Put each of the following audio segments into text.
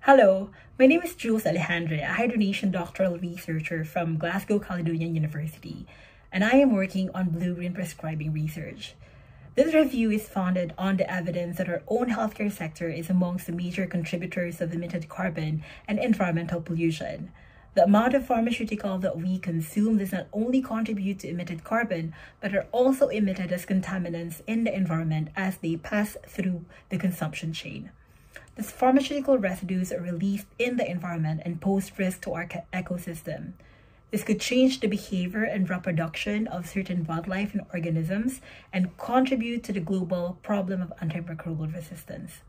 Hello, my name is Julius Alejandre, a hydronation doctoral researcher from Glasgow Caledonian University, and I am working on blue-green prescribing research. This review is founded on the evidence that our own healthcare sector is amongst the major contributors of emitted carbon and environmental pollution. The amount of pharmaceutical that we consume does not only contribute to emitted carbon, but are also emitted as contaminants in the environment as they pass through the consumption chain. These pharmaceutical residues are released in the environment and pose risk to our ecosystem. This could change the behavior and reproduction of certain wildlife and organisms and contribute to the global problem of antimicrobial resistance.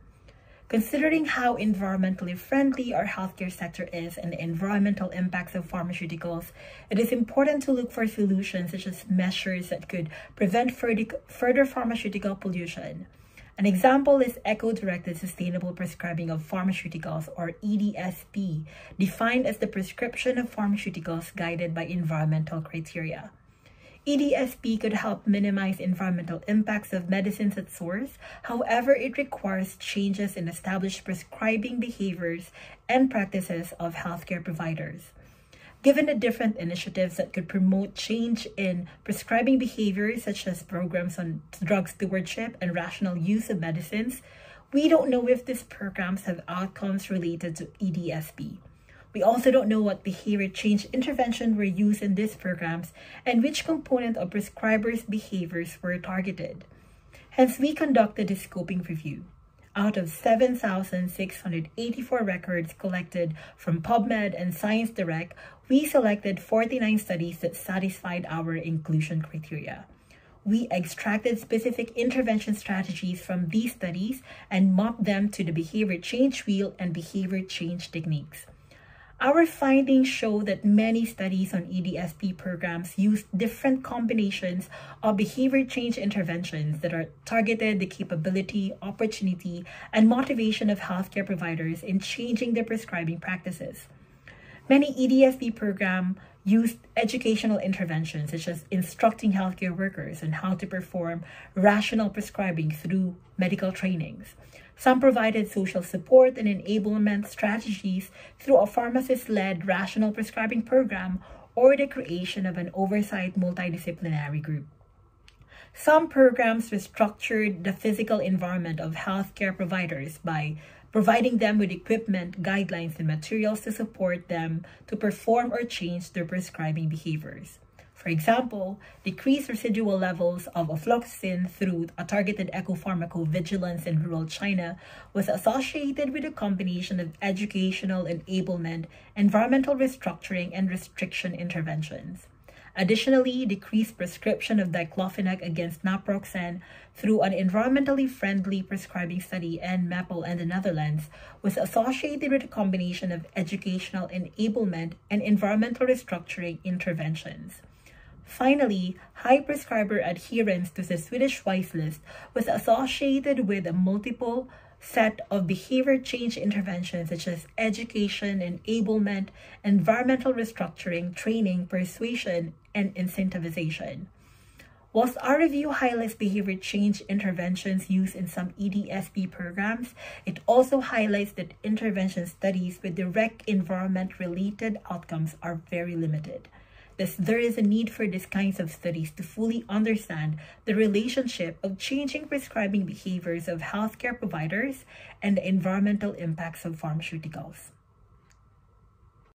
Considering how environmentally friendly our healthcare sector is and the environmental impacts of pharmaceuticals, it is important to look for solutions such as measures that could prevent further pharmaceutical pollution. An example is Eco-Directed Sustainable Prescribing of Pharmaceuticals, or EDSP, defined as the prescription of pharmaceuticals guided by environmental criteria. EDSP could help minimize environmental impacts of medicines at source. However, it requires changes in established prescribing behaviors and practices of healthcare providers. Given the different initiatives that could promote change in prescribing behaviors, such as programs on drug stewardship and rational use of medicines, we don't know if these programs have outcomes related to EDSP. We also don't know what behavior change intervention were used in these programs and which component of prescribers' behaviors were targeted. Hence, we conducted a scoping review. Out of 7,684 records collected from PubMed and ScienceDirect, we selected 49 studies that satisfied our inclusion criteria. We extracted specific intervention strategies from these studies and mapped them to the behavior change wheel and behavior change techniques. Our findings show that many studies on EDSP programs use different combinations of behavior change interventions that are targeted the capability, opportunity, and motivation of healthcare providers in changing their prescribing practices. Many EDSP programs used educational interventions such as instructing healthcare workers on how to perform rational prescribing through medical trainings. Some provided social support and enablement strategies through a pharmacist-led rational prescribing program or the creation of an oversight multidisciplinary group. Some programs restructured the physical environment of healthcare providers by providing them with equipment, guidelines, and materials to support them to perform or change their prescribing behaviors. For example, decreased residual levels of aflatoxin through a targeted ecopharmacovigilance in rural China was associated with a combination of educational enablement, environmental restructuring, and restriction interventions. Additionally, decreased prescription of diclofenac against naproxen through an environmentally friendly prescribing study in Meppel and the Netherlands was associated with a combination of educational enablement and environmental restructuring interventions. Finally, high prescriber adherence to the Swedish Wise List was associated with a multiple set of behavior change interventions such as education, enablement, environmental restructuring, training, persuasion, and incentivization. Whilst our review highlights behavior change interventions used in some EDSP programs, it also highlights that intervention studies with direct environment-related outcomes are very limited. Thus, there is a need for these kinds of studies to fully understand the relationship of changing prescribing behaviors of healthcare providers and the environmental impacts of pharmaceuticals.